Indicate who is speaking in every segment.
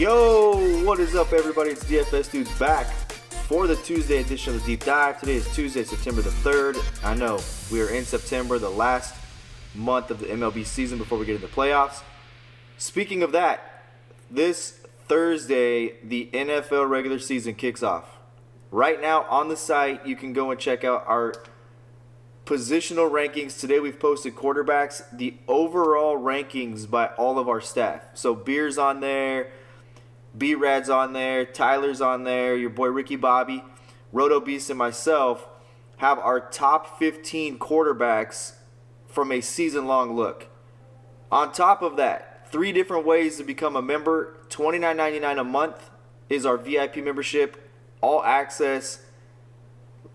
Speaker 1: Yo, what is up, everybody? It's DFS Dudes back for the Tuesday edition of the Deep Dive. Today is Tuesday, September the 3rd. I know we are in September, the last month of the MLB season before we get into the playoffs. Speaking of that, this Thursday, the NFL regular season kicks off. Right now on the site, you can go and check out our positional rankings. Today we've posted quarterbacks, the overall rankings by all of our staff. So Beer's on there, B-Rad's on there, Tyler's on there, your boy Ricky Bobby, Roto Beast, and myself have our top 15 quarterbacks from a season-long look. On top of that, 3 different ways to become a member. $29.99 a month is our VIP membership, all access.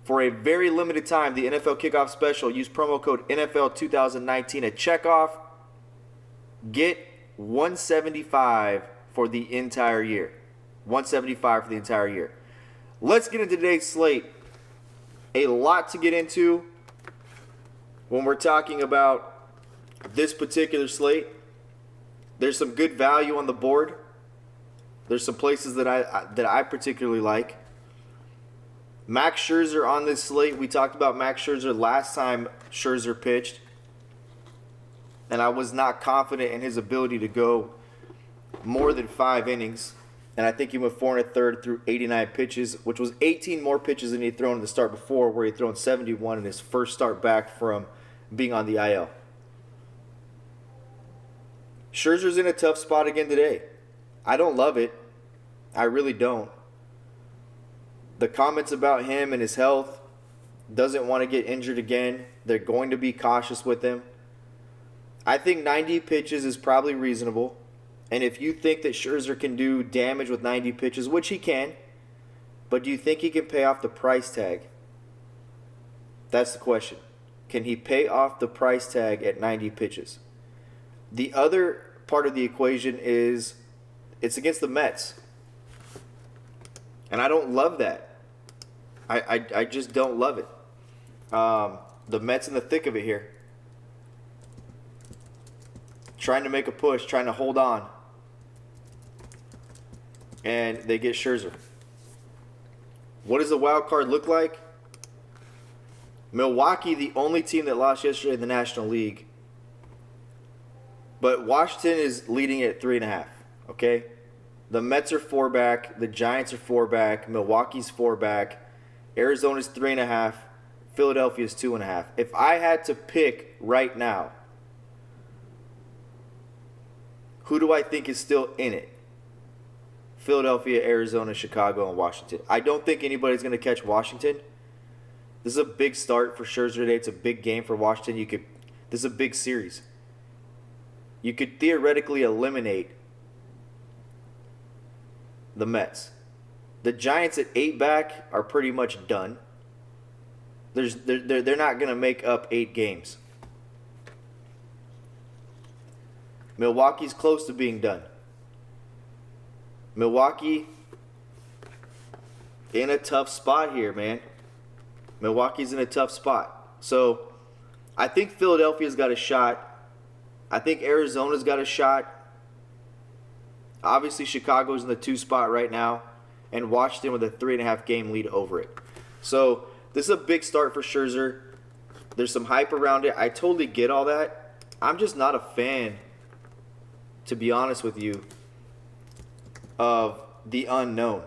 Speaker 1: For a very limited time, the NFL Kickoff Special, use promo code NFL2019 at checkoff. Get $175 for the entire year. $175 for the entire year. Let's get into today's slate. A lot to get into when we're talking about this particular slate. There's some good value on the board. There's some places that I particularly like. Max Scherzer on this slate. We talked about Max Scherzer last time Scherzer pitched, and I was not confident in his ability to go more than 5 innings. And I think he went 4 1/3 through 89 pitches, which was 18 more pitches than he'd thrown in the start before, where he'd thrown 71 in his first start back from being on the IL. Scherzer's in a tough spot again today. I don't love it. I really don't. The comments about him and his health, doesn't want to get injured again. They're going to be cautious with him. I think 90 pitches is probably reasonable. And if you think that Scherzer can do damage with 90 pitches, which he can, but do you think he can pay off the price tag? That's the question. Can he pay off the price tag at 90 pitches? The other part of the equation is it's against the Mets. And I don't love that. I just don't love it. The Mets in the thick of it here. Trying to make a push, trying to hold on. And they get Scherzer. What does the wild card look like? Milwaukee, the only team that lost yesterday in the National League. But Washington is leading it at 3.5. Okay? The Mets are 4 back. The Giants are 4 back. Milwaukee's 4 back. Arizona's 3.5. Philadelphia's 2.5. If I had to pick right now, who do I think is still in it? Philadelphia, Arizona, Chicago, and Washington. I don't think anybody's going to catch Washington. This is a big start for Scherzer today. It's a big game for Washington. This is a big series. You could theoretically eliminate the Mets. The Giants at 8 back are pretty much done. They're not going to make up 8 games. Milwaukee's close to being done. Milwaukee in a tough spot here, man. Milwaukee's in a tough spot. So I think Philadelphia's got a shot. I think Arizona's got a shot. Obviously, Chicago's in the 2 spot right now, and Washington with a 3.5 game lead over it. So this is a big start for Scherzer. There's some hype around it. I totally get all that. I'm just not a fan, to be honest with you, of the unknown.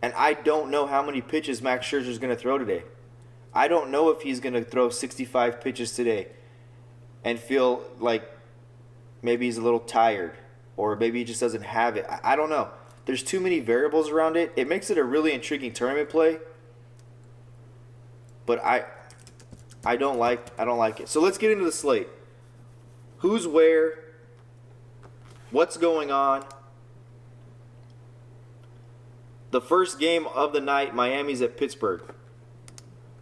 Speaker 1: And I don't know how many pitches Max Scherzer's going to throw today. I don't know if he's going to throw 65 pitches today and feel like maybe he's a little tired, or maybe he just doesn't have it. I don't know. There's too many variables around it. It makes it a really intriguing tournament play. But I don't like it. So let's get into the slate. Who's where? What's going on? The first game of the night, Miami's at Pittsburgh.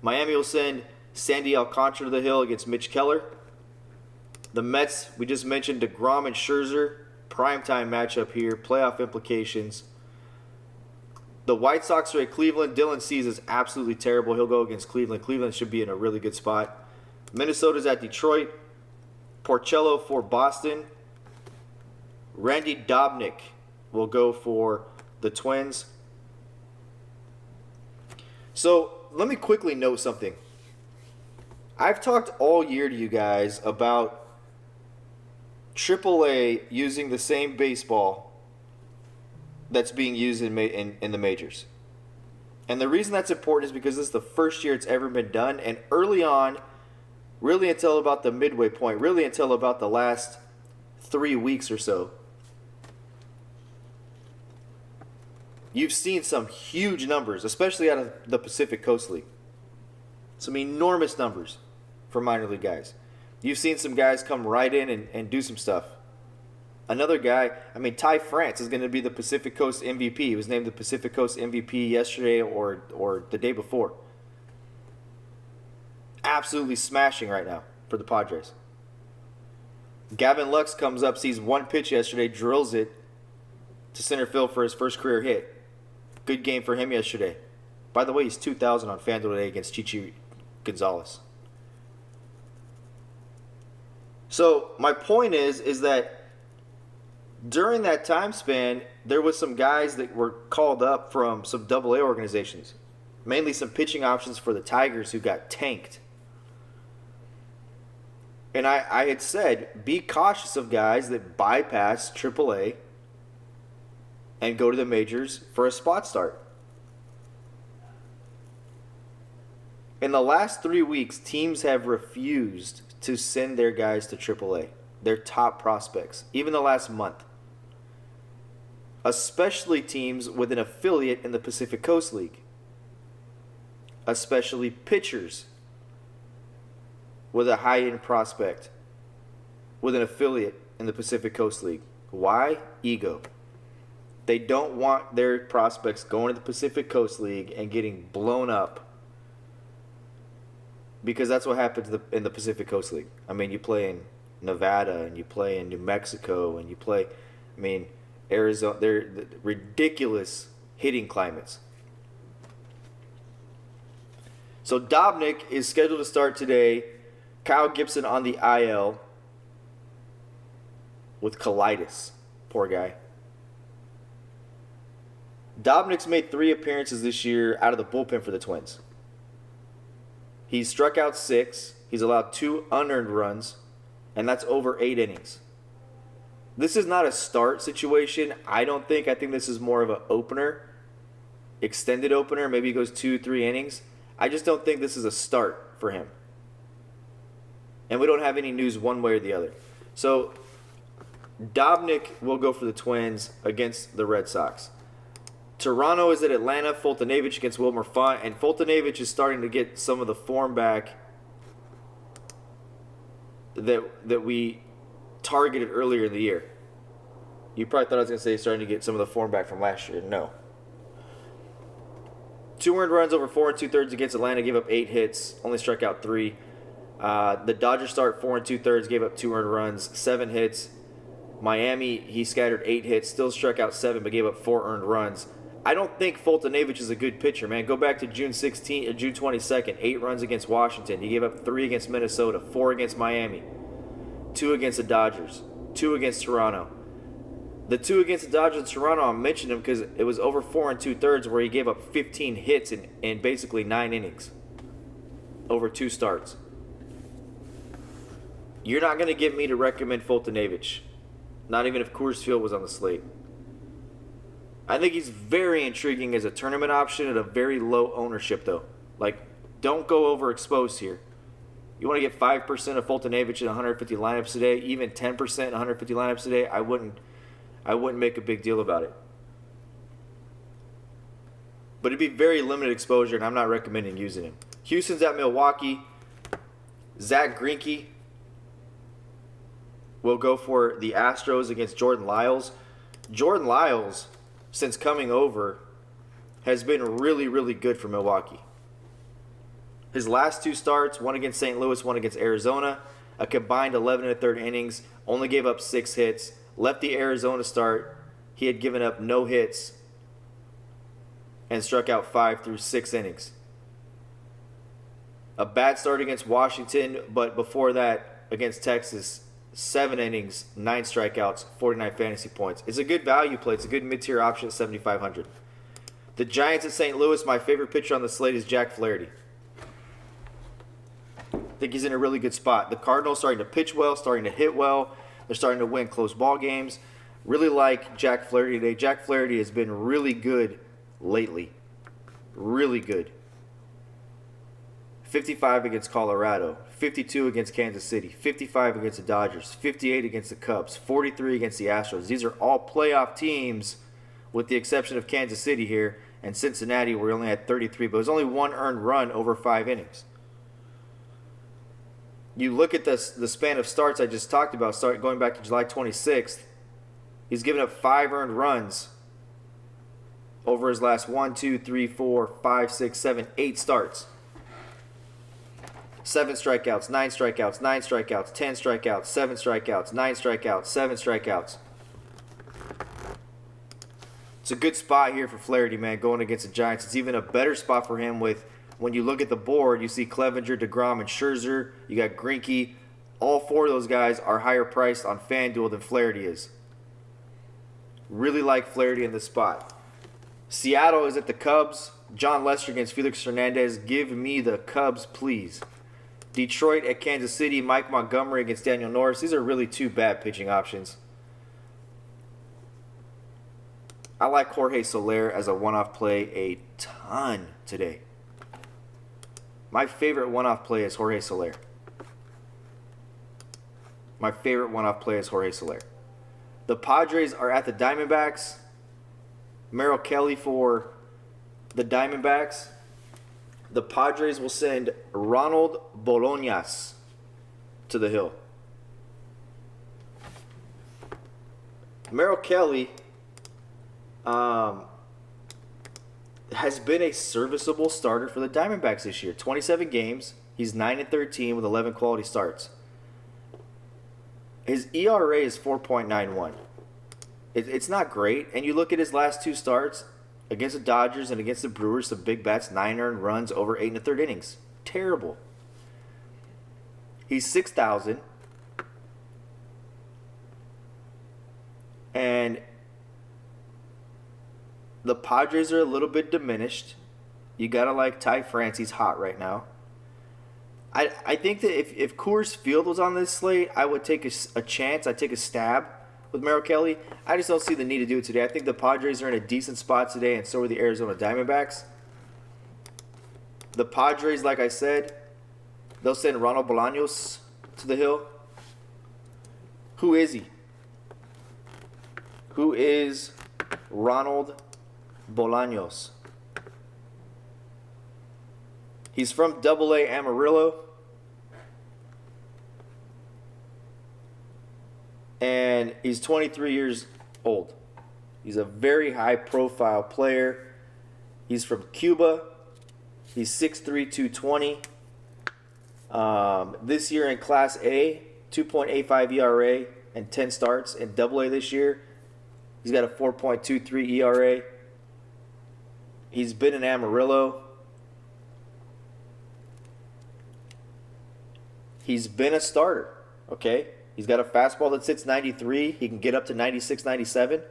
Speaker 1: Miami will send Sandy Alcantara to the hill against Mitch Keller. The Mets, we just mentioned DeGrom and Scherzer. Primetime matchup here. Playoff implications. The White Sox are at Cleveland. Dylan Cease is absolutely terrible. He'll go against Cleveland. Cleveland should be in a really good spot. Minnesota's at Detroit. Porcello for Boston. Randy Dobnik will go for the Twins. So let me quickly note something. I've talked all year to you guys about AAA using the same baseball that's being used in the majors. And the reason that's important is because this is the first year it's ever been done. And early on, really until about the midway point, really until about the last 3 weeks or so, you've seen some huge numbers, especially out of the Pacific Coast League. Some enormous numbers for minor league guys. You've seen some guys come right in and do some stuff. Another guy, Ty France is going to be the Pacific Coast MVP. He was named the Pacific Coast MVP yesterday or the day before. Absolutely smashing right now for the Padres. Gavin Lux comes up, sees one pitch yesterday, drills it to center field for his first career hit. Good game for him yesterday. By the way, he's 2,000 on FanDuel today against Chichi Gonzalez. So my point is that during that time span, there was some guys that were called up from some AA organizations. Mainly some pitching options for the Tigers who got tanked. And I had said, be cautious of guys that bypass AAA and go to the majors for a spot start. In the last 3 weeks, teams have refused to send their guys to AAA, their top prospects, even the last month. Especially teams with an affiliate in the Pacific Coast League. Especially pitchers with a high-end prospect with an affiliate in the Pacific Coast League. Why? Ego. They don't want their prospects going to the Pacific Coast League and getting blown up, because that's what happens in the Pacific Coast League. You play in Nevada and you play in New Mexico and you play, Arizona. They're ridiculous hitting climates. So Dobnik is scheduled to start today. Kyle Gibson on the IL with colitis. Poor guy. Dobnik's made 3 appearances this year out of the bullpen for the Twins. He's struck out 6. He's allowed 2 unearned runs, and that's over 8 innings. This is not a start situation, I don't think. I think this is more of an opener, extended opener. Maybe he goes 2-3 innings. I just don't think this is a start for him. And we don't have any news one way or the other. So Dobnik will go for the Twins against the Red Sox. Toronto is at Atlanta. Foltynewicz against Wilmer Font. And Foltynewicz is starting to get some of the form back that we targeted earlier in the year. You probably thought I was going to say he's starting to get some of the form back from last year. No. 2 earned runs over 4 2/3 against Atlanta. Gave up 8 hits. Only struck out 3. The Dodgers start 4 2/3. Gave up 2 earned runs. 7 hits. Miami, he scattered 8 hits. Still struck out 7, but gave up 4 earned runs. I don't think Foltynewicz is a good pitcher, man. Go back to June 22nd. 8 runs against Washington. He gave up 3 against Minnesota. 4 against Miami. 2 against the Dodgers. 2 against Toronto. The 2 against the Dodgers and Toronto, I mentioned him because it was over 4 2/3 where he gave up 15 hits in basically 9 innings. Over 2 starts. You're not going to get me to recommend Foltynewicz. Not even if Coors Field was on the slate. I think he's very intriguing as a tournament option at a very low ownership, though. Don't go overexposed here. You want to get 5% of Foltynewicz in 150 lineups today, even 10% in 150 lineups today, I wouldn't make a big deal about it. But it'd be very limited exposure, and I'm not recommending using him. Houston's at Milwaukee. Zach Greinke will go for the Astros against Jordan Lyles. Jordan Lyles, since coming over, has been really, really good for Milwaukee. His last 2 starts, one against St. Louis, one against Arizona, a combined 11 1/3 innings, only gave up 6 hits. Left the Arizona start, he had given up no hits and struck out 5 through 6 innings. A bad start against Washington, but before that, against Texas, 7 innings, 9 strikeouts, 49 fantasy points. It's a good value play. It's a good mid-tier option at 7,500. The Giants at St. Louis, my favorite pitcher on the slate is Jack Flaherty. I think he's in a really good spot. The Cardinals starting to pitch well, starting to hit well. They're starting to win close ball games. Really like Jack Flaherty today. Jack Flaherty has been really good lately. Really good. 55 against Colorado, 52 against Kansas City, 55 against the Dodgers, 58 against the Cubs, 43 against the Astros. These are all playoff teams with the exception of Kansas City here and Cincinnati, where we only had 33, but it was only 1 earned run over 5 innings. You look at the span of starts I just talked about, going back to July 26th, he's given up 5 earned runs over his last 1, 2, 3, 4, 5, 6, 7, 8 starts. 7 strikeouts, 9 strikeouts, 9 strikeouts, 10 strikeouts, 7 strikeouts, 9 strikeouts, 7 strikeouts. It's a good spot here for Flaherty, man, going against the Giants. It's even a better spot for him with, when you look at the board, you see Clevenger, DeGrom, and Scherzer. You got Greinke. All 4 of those guys are higher priced on FanDuel than Flaherty is. Really like Flaherty in this spot. Seattle is at the Cubs. John Lester against Felix Hernandez. Give me the Cubs, please. Detroit at Kansas City. Mike Montgomery against Daniel Norris. These are really 2 bad pitching options. I like Jorge Soler as a one-off play a ton today. My favorite one-off play is Jorge Soler. My favorite one-off play is Jorge Soler. The Padres are at the Diamondbacks. Merrill Kelly for the Diamondbacks. The Padres will send Ronald Bolaños to the hill. Merrill Kelly has been a serviceable starter for the Diamondbacks this year. 27 games. He's 9-13 with 11 quality starts. His ERA is 4.91. It's not great. And you look at his last 2 starts against the Dodgers and against the Brewers, some big bats, 9 earned runs over 8 1/3 innings. Terrible. He's 6,000. And the Padres are a little bit diminished. You got to like Ty France. He's hot right now. I think that if Coors Field was on this slate, I would take a chance. I'd take a stab with Merrill Kelly. I just don't see the need to do it today. I think the Padres are in a decent spot today, and so are the Arizona Diamondbacks. The Padres, like I said, they'll send Ronald Bolaños to the hill. Who is he? Who is Ronald Bolaños? He's from AA Amarillo. And he's 23 years old. He's a very high-profile player. He's from Cuba. He's 6'3", 220. This year in Class A, 2.85 ERA and 10 starts. In AA this year, he's got a 4.23 ERA. He's been in Amarillo. He's been a starter, okay? He's got a fastball that sits 93. He can get up to 96, 97.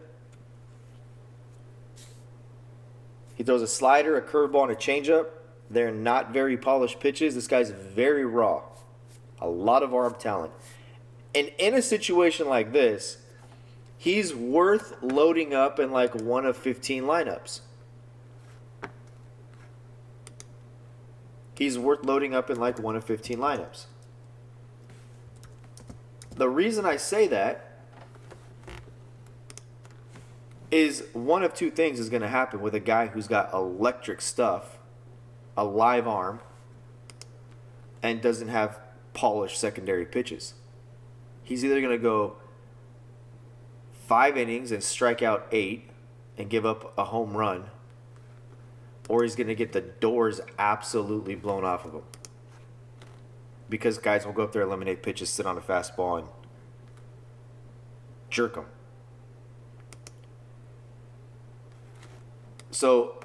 Speaker 1: He throws a slider, a curveball, and a changeup. They're not very polished pitches. This guy's very raw. A lot of arm talent. And in a situation like this, he's worth loading up in like one of 15 lineups. He's worth loading up in like one of 15 lineups. The reason I say that is one of 2 things is going to happen with a guy who's got electric stuff, a live arm, and doesn't have polished secondary pitches. He's either going to go 5 innings and strike out 8 and give up a home run, or he's going to get the doors absolutely blown off of him. Because guys will go up there, eliminate pitches, sit on a fastball, and jerk them. So,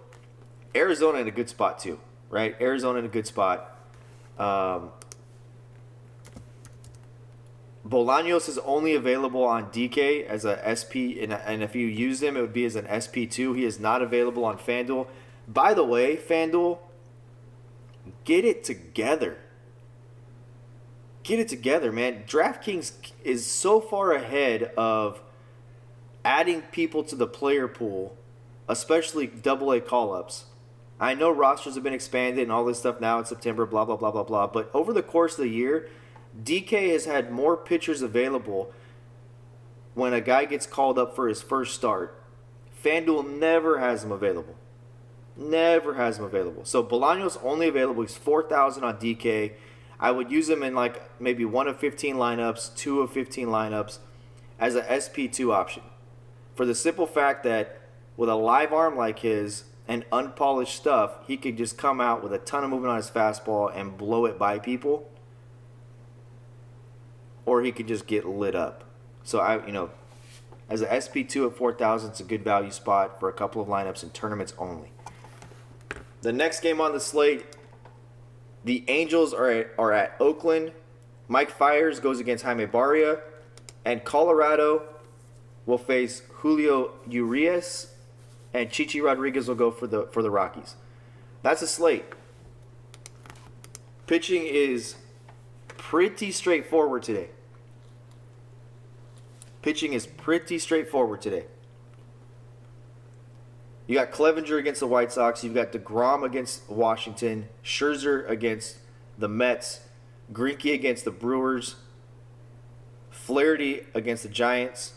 Speaker 1: Arizona in a good spot too, right? Arizona in a good spot. Bolaños is only available on DK as a SP, and if you use him, it would be as an SP2. He is not available on FanDuel. By the way, FanDuel, get it together. Get it together, man. DraftKings is so far ahead of adding people to the player pool, especially AA call-ups. I know rosters have been expanded and all this stuff now in September, blah, blah, blah, blah, blah. But over the course of the year, DK has had more pitchers available when a guy gets called up for his first start. FanDuel never has him available. Never has him available. So Bolaños only available. He's 4,000 on DK. I would use him in like maybe 1 of 15 lineups, 2 of 15 lineups as a SP2 option. For the simple fact that with a live arm like his and unpolished stuff, he could just come out with a ton of movement on his fastball and blow it by people. Or he could just get lit up. So as an SP2 at 4,000, it's a good value spot for a couple of lineups and tournaments only. The next game on the slate, the Angels are at Oakland. Mike Fiers goes against Jaime Barria, and Colorado will face Julio Urias, and Chichi Rodriguez will go for the Rockies. That's a slate. Pitching is pretty straightforward today. You got Clevenger against the White Sox. You've got DeGrom against Washington. Scherzer against the Mets. Greinke against the Brewers. Flaherty against the Giants.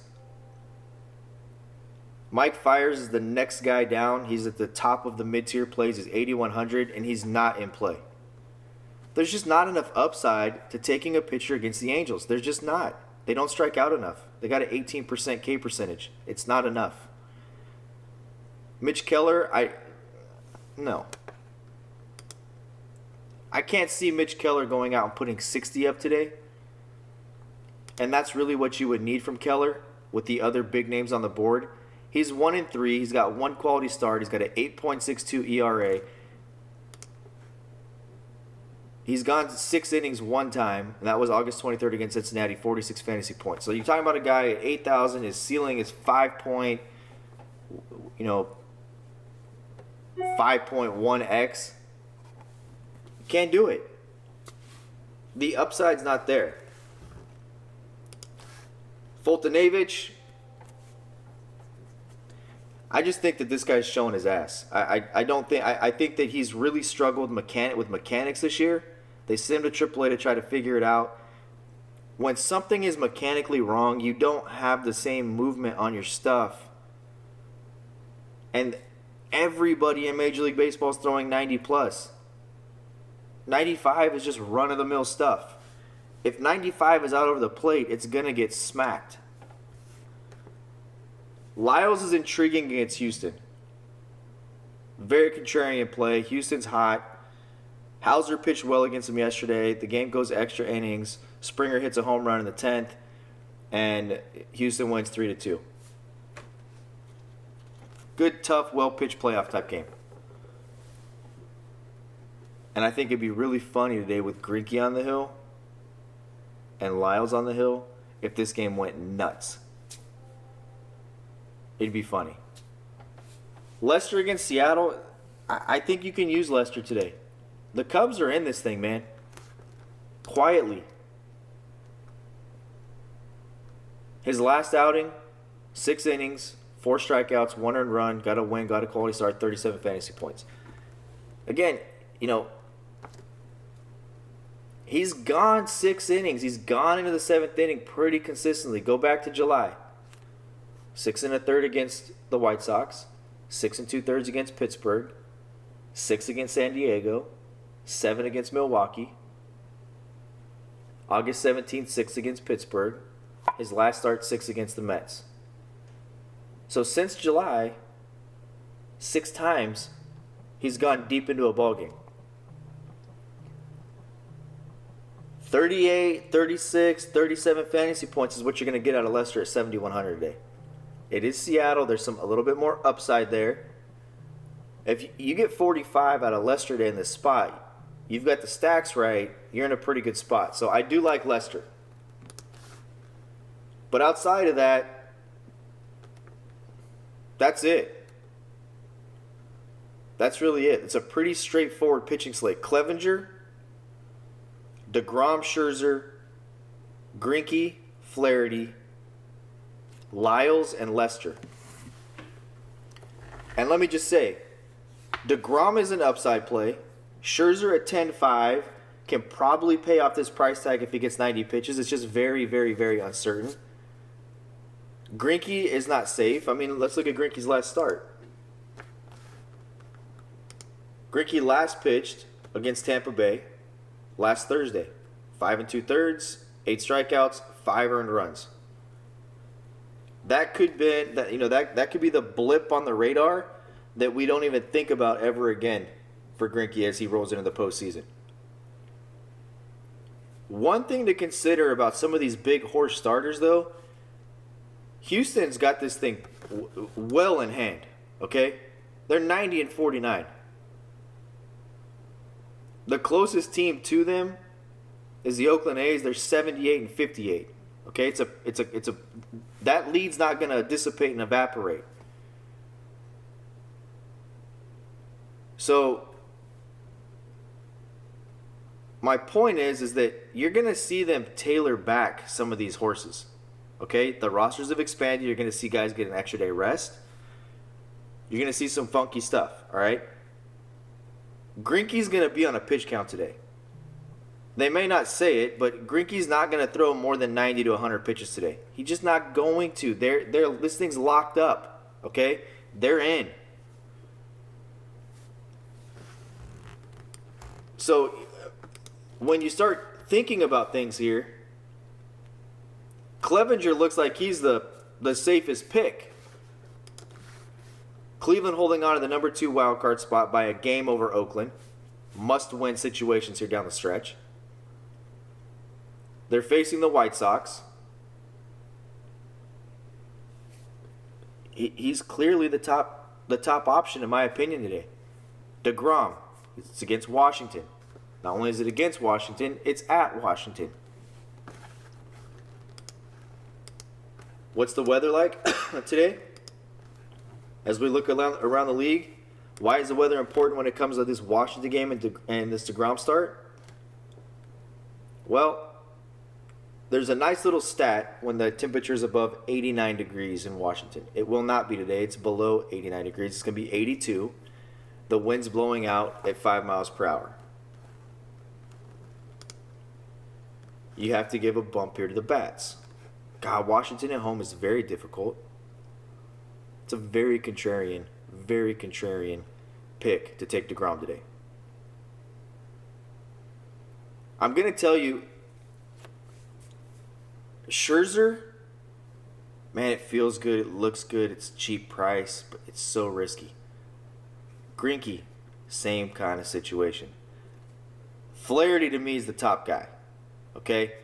Speaker 1: Mike Fiers is the next guy down. He's at the top of the mid-tier plays. He's 8,100, and he's not in play. There's just not enough upside to taking a pitcher against the Angels. There's just not. They don't strike out enough. They got an 18% K percentage. It's not enough. Mitch Keller, no. I can't see Mitch Keller going out and putting 60 up today. And that's really what you would need from Keller with the other big names on the board. He's 1-3. He's got one quality start. He's got an 8.62 ERA. He's gone 6 innings one time, and that was August 23rd against Cincinnati, 46 fantasy points. So you're talking about a guy at 8,000. His ceiling is 5.1x. Can't do it. The upside's not there. Fultonavich, I just think that this guy's showing his ass. I think that he's really struggled with mechanics this year. They sent him to AAA to try to figure it out. When something is mechanically wrong, you don't have the same movement on your stuff. And everybody in Major League Baseball is throwing 90 plus. 95 is just run-of-the-mill stuff. If 95 is out over the plate, it's going to get smacked. Lyles is intriguing against Houston. Very contrarian play. Houston's hot. Hauser pitched well against him yesterday. The game goes extra innings. Springer hits a home run in the 10th. And Houston wins 3-2. Good, tough, well-pitched playoff type game. And I think it'd be really funny today with Greinke on the hill and Lyles on the hill if this game went nuts. It'd be funny. Lester against Seattle, I think you can use Lester today. The Cubs are in this thing, man. Quietly. His last outing, 6 innings, 4 strikeouts, 1 earned run, got a win, got a quality start, 37 fantasy points. Again, he's gone 6 innings. He's gone into the 7th inning pretty consistently. Go back to July. 6 1/3 against the White Sox, 6 2/3 against Pittsburgh, 6 against San Diego, 7 against Milwaukee. August 17th, 6 against Pittsburgh. His last start, 6 against the Mets. So since July, 6 times, he's gone deep into a ballgame. 38, 36, 37 fantasy points is what you're going to get out of Lester at 7,100 a day. It is Seattle. There's a little bit more upside there. If you get 45 out of Lester today in this spot, you've got the stacks right, you're in a pretty good spot. So I do like Lester. But outside of that, that's it. That's really it. It's a pretty straightforward pitching slate. Clevenger, DeGrom, Scherzer, Greinke, Flaherty, Lyles, and Lester. And let me just say, DeGrom is an upside play. Scherzer at 10.5 can probably pay off this price tag if he gets 90 pitches. It's just very, very, very uncertain. Greinke is not safe. I mean, let's look at Greinke's last start. Greinke last pitched against Tampa Bay last Thursday. 5 2/3, 8 strikeouts, 5 earned runs. That could be that could be the blip on the radar that we don't even think about ever again for Greinke as he rolls into the postseason. One thing to consider about some of these big horse starters, though, Houston's got this thing well in hand. Okay, they're 90-49. The closest team to them is the Oakland A's. They're 78-58. Okay, it's a that lead's not going to dissipate and evaporate. So my point is that you're going to see them tailor back some of these horses. Okay, the rosters have expanded. You're going to see guys get an extra day rest. You're going to see some funky stuff. All right. Greinke's going to be on a pitch count today. They may not say it, but Greinke's not going to throw more than 90 to 100 pitches today. He's just not going to. This thing's locked up, okay? They're in. So when you start thinking about things here, Clevenger looks like he's the safest pick. Cleveland holding on to the number 2 wild card spot by a game over Oakland. Must-win situations here down the stretch. They're facing the White Sox. He's clearly the top option in my opinion today. DeGrom, it's against Washington. Not only is it against Washington, it's at Washington. What's the weather like today? As we look around the league, why is the weather important when it comes to this Washington game and this DeGrom start? Well, there's a nice little stat when the temperature is above 89 degrees in Washington. It will not be today. It's below 89 degrees. It's going to be 82. The wind's blowing out at 5 miles per hour. You have to give a bump here to the bats. God, Washington at home is very difficult. It's a very contrarian pick to take DeGrom today. I'm going to tell you, Scherzer, man, it feels good, it looks good, it's cheap price, but it's so risky. Greinke, same kind of situation. Flaherty to me is the top guy, okay?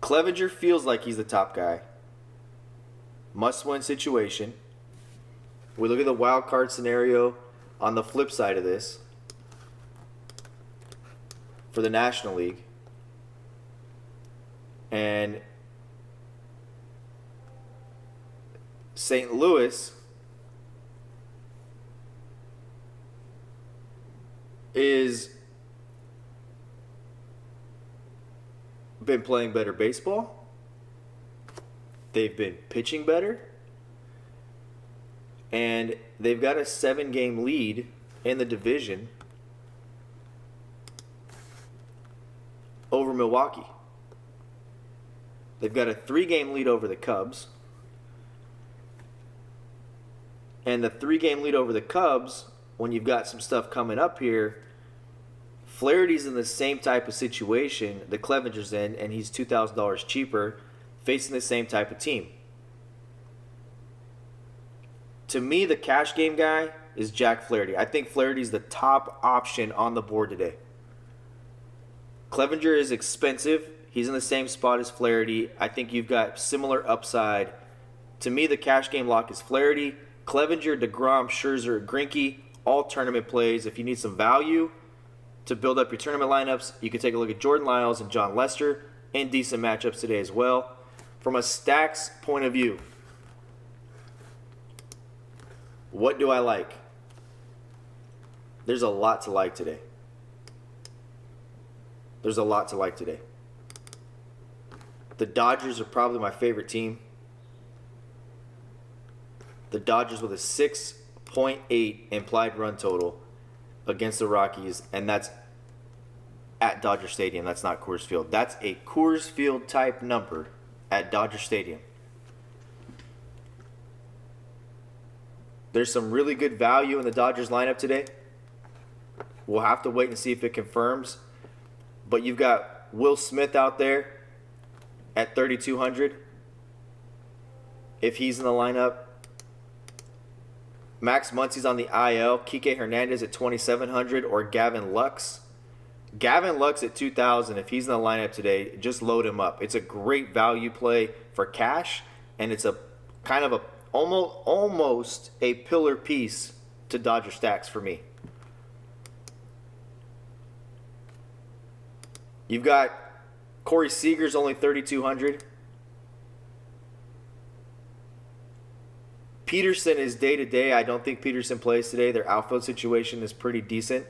Speaker 1: Clevenger feels like he's the top guy. Must-win situation. We look at the wild card scenario on the flip side of this for the National League. And St. Louis is been playing better baseball. They've been pitching better. And they've got a 7-game lead in the division over Milwaukee. They've got a 3-game lead over the Cubs. And the 3-game lead over the Cubs, when you've got some stuff coming up here, Flaherty's in the same type of situation that Clevenger's in, and he's $2,000 cheaper, facing the same type of team. To me, the cash game guy is Jack Flaherty. I think Flaherty's the top option on the board today. Clevenger is expensive. He's in the same spot as Flaherty. I think you've got similar upside. To me, the cash game lock is Flaherty, Clevenger, DeGrom, Scherzer, Greinke, all tournament plays. If you need some value to build up your tournament lineups, you can take a look at Jordan Lyles and John Lester in decent matchups today as well. from a stacks point of view, what do I like? There's a lot to like today. The Dodgers are probably my favorite team. The Dodgers with a 6.8 implied run total against the Rockies, and that's at Dodger Stadium. That's not Coors Field. That's a Coors Field type number at Dodger Stadium. There's some really good value in the Dodgers lineup today. We'll have to wait and see if it confirms. But you've got Will Smith out there at 3,200 if he's in the lineup. Max Muncy's on the IL. Kike Hernandez at 2,700 or Gavin Lux. Gavin Lux at 2,000. If he's in the lineup today, just load him up. It's a great value play for cash, and it's a kind of a almost a pillar piece to Dodger stacks for me. You've got Corey Seager's only 3,200. Peterson is day-to-day. I don't think Peterson plays today. Their outfield situation is pretty decent,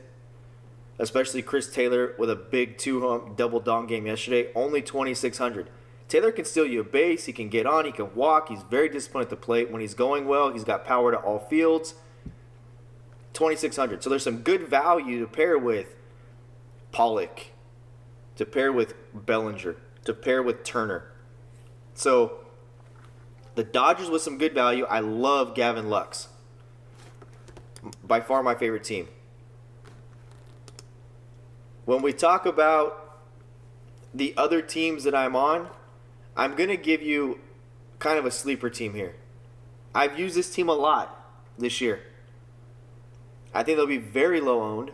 Speaker 1: especially Chris Taylor with a big two-home double dong game yesterday. Only 2,600. Taylor can steal you a base. He can get on. He can walk. He's very disciplined at the plate. When he's going well, he's got power to all fields. 2,600. So there's some good value to pair with Pollock, to pair with Bellinger, to pair with Turner. So the Dodgers with some good value. I love Gavin Lux. By far my favorite team. When we talk about the other teams that I'm on, I'm going to give you kind of a sleeper team here. I've used this team a lot this year. I think they'll be very low owned.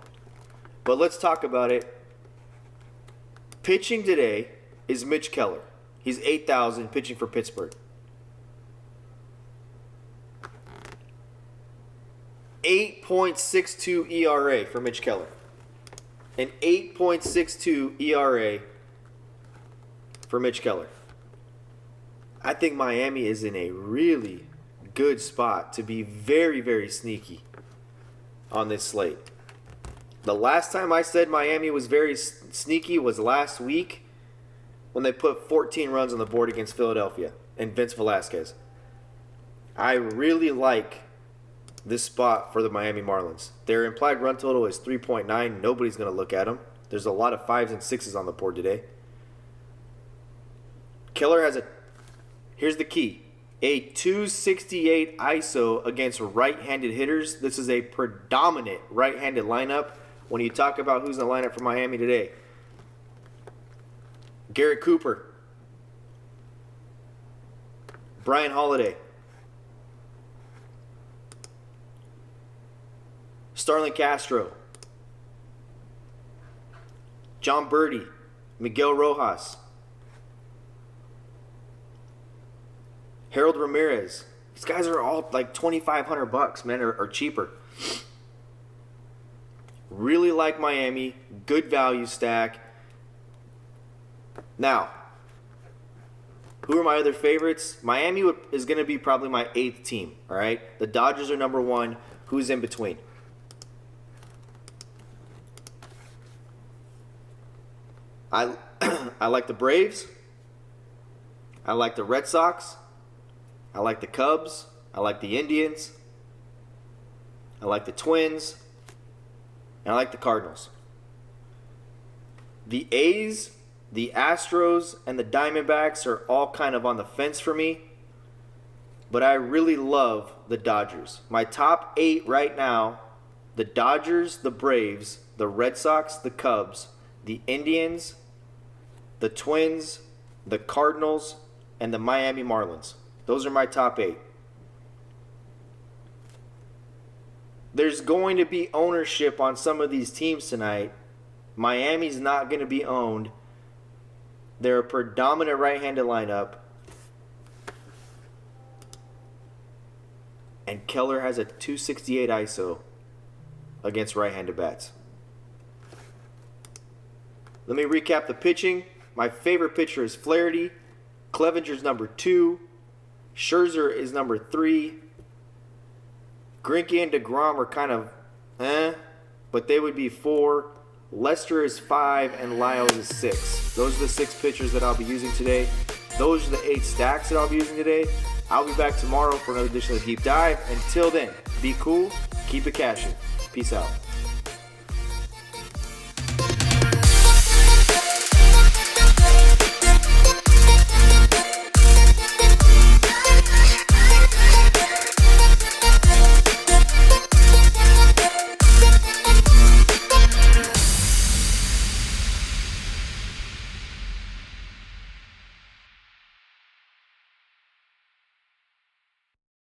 Speaker 1: But let's talk about it. Pitching today is Mitch Keller. He's 8,000 pitching for Pittsburgh. 8.62 ERA for Mitch Keller. An 8.62 ERA for Mitch Keller. I think Miami is in a really good spot to be very, very sneaky on this slate. The last time I said Miami was very sneaky was last week when they put 14 runs on the board against Philadelphia and Vince Velasquez. I really like this spot for the Miami Marlins. Their implied run total is 3.9. Nobody's going to look at them. There's a lot of 5s and 6s on the board today. Keller has here's the key, a 268 ISO against right-handed hitters. This is a predominant right-handed lineup when you talk about who's in the lineup for Miami today. Garrett Cooper, Brian Holiday, Starlin Castro, John Birdie, Miguel Rojas, Harold Ramirez. These guys are all like $2,500, man, or cheaper. Really like Miami. Good value stack. Now, who are my other favorites? Miami is going to be probably my 8th team, all right? The Dodgers are number 1. Who's in between? I like the Braves. I like the Red Sox. I like the Cubs. I like the Indians. I like the Twins. And I like the Cardinals. The A's, the Astros, and the Diamondbacks are all kind of on the fence for me. But I really love the Dodgers. My top 8 right now, the Dodgers, the Braves, the Red Sox, the Cubs, the Indians, the Twins, the Cardinals, and the Miami Marlins. Those are my top 8. There's going to be ownership on some of these teams tonight. Miami's not going to be owned. They're a predominant right-handed lineup. And Keller has a 268 ISO against right-handed bats. Let me recap the pitching. My favorite pitcher is Flaherty. Clevenger's number 2. Scherzer is number 3. Greinke and DeGrom are kind of but they would be 4. Lester is 5, and Lyles is 6. Those are the 6 pitchers that I'll be using today. Those are the 8 stacks that I'll be using today. I'll be back tomorrow for another edition of the Deep Dive. Until then, be cool, keep it cashing. Peace out.